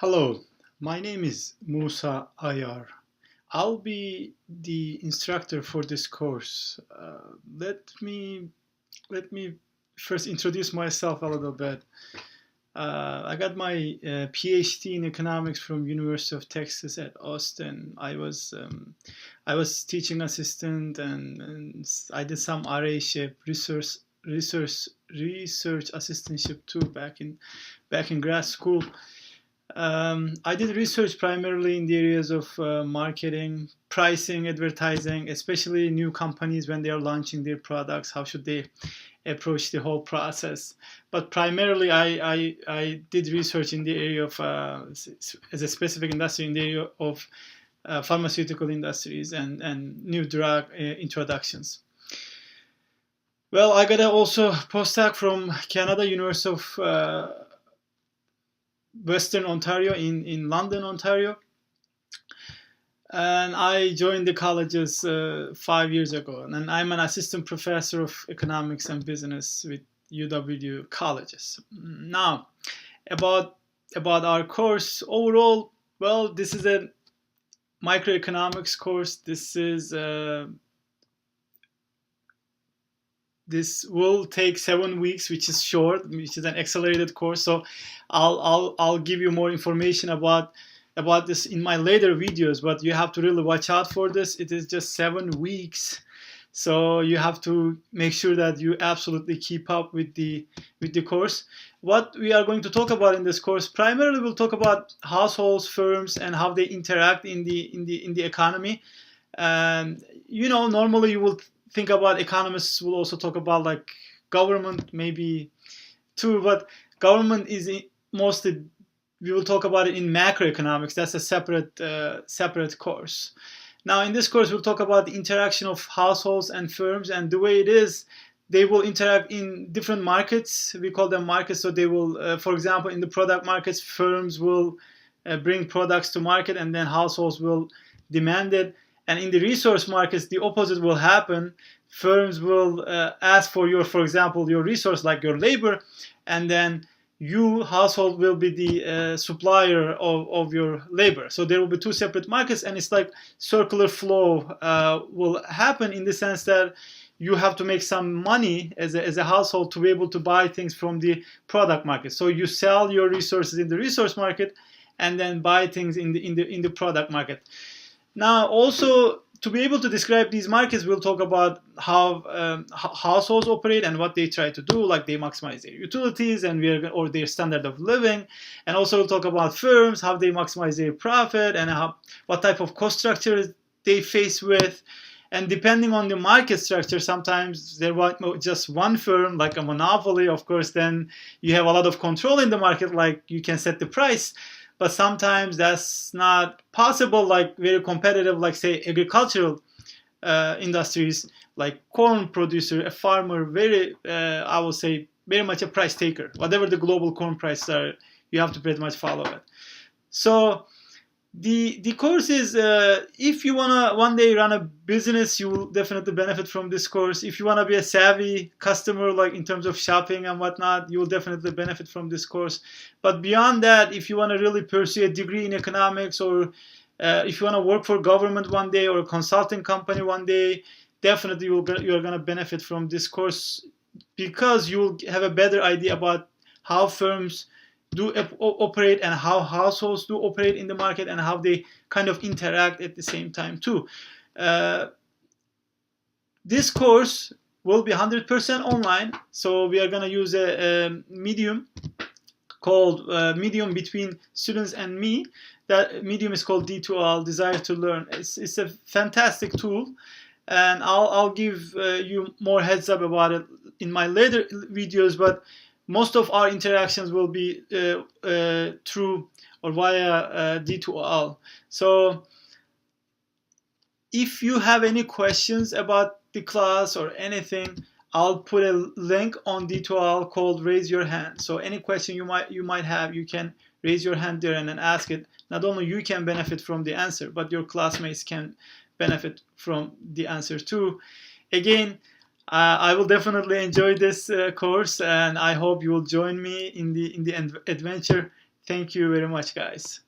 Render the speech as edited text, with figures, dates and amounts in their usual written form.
Hello, my name is Musa Ayar. I'll be the instructor for this course. Let me first introduce myself a little bit. I got my PhD in economics from University of Texas at Austin. I was teaching assistant and I did some RA-ship research assistantship too back in grad school. I did research primarily in the areas of marketing, pricing, advertising, especially new companies when they are launching their products. How should they approach the whole process? But primarily, I did research in the area of, as a specific industry, in the area of pharmaceutical industries and new drug introductions. Well, I got also postdoc from Canada, University of Western Ontario in London, Ontario. And I joined the colleges 5 years ago. And I'm an assistant professor of economics and business with UW colleges. Now, about our course overall, well, this is a microeconomics course. This will take 7 weeks, which is short, which is an accelerated course. So I'll give you more information about this in my later videos, but you have to really watch out for this. It is just 7 weeks. So you have to make sure that you absolutely keep up with the course. What we are going to talk about in this course, primarily we'll talk about households, firms, and how they interact in the economy. And normally you will think about, economists will also talk about like government maybe too, but government is mostly, we will talk about it in macroeconomics. That's a separate course. Now in this course we'll talk about the interaction of households and firms, and the way it is, they will interact in different markets. We call them markets. So they will, for example, in the product markets, firms will bring products to market and then households will demand it. And in the resource markets, the opposite will happen. Firms will ask for example, your resource, like your labor, and then you, household, will be the supplier of your labor. So there will be two separate markets, and it's like circular flow will happen in the sense that you have to make some money as a household to be able to buy things from the product market. So you sell your resources in the resource market and then buy things in the product market. Now, also, to be able to describe these markets, we'll talk about how households operate and what they try to do, like they maximize their utilities or their standard of living. And also we'll talk about firms, how they maximize their profit and what type of cost structure they face with. And depending on the market structure, sometimes there was just one firm, like a monopoly. Of course, then you have a lot of control in the market, like you can set the price. But sometimes that's not possible, like very competitive, like say agricultural industries, like corn producer, a farmer, I will say very much a price taker. Whatever the global corn prices are, you have to pretty much follow it. So the course is, if you wanna one day run a business, you will definitely benefit from this course. If you wanna be a savvy customer, like in terms of shopping and whatnot, you will definitely benefit from this course. But beyond that, if you wanna really pursue a degree in economics, or if you wanna work for government one day or a consulting company one day, definitely you're gonna benefit from this course, because you will have a better idea about how firms do operate and how households do operate in the market and how they kind of interact at the same time too. This course will be 100% online, so we are going to use a medium called medium between students and me. That medium is called D2L, Desire to Learn. It's a fantastic tool, and I'll give you more heads up about it in my later videos, but most of our interactions will be through or via D2L. So if you have any questions about the class or anything, I'll put a link on D2L called Raise Your Hand. So any question you might have, you can raise your hand there and then ask it. Not only you can benefit from the answer, but your classmates can benefit from the answer too. Again, I will definitely enjoy this course, and I hope you will join me in the adventure. Thank you very much, guys.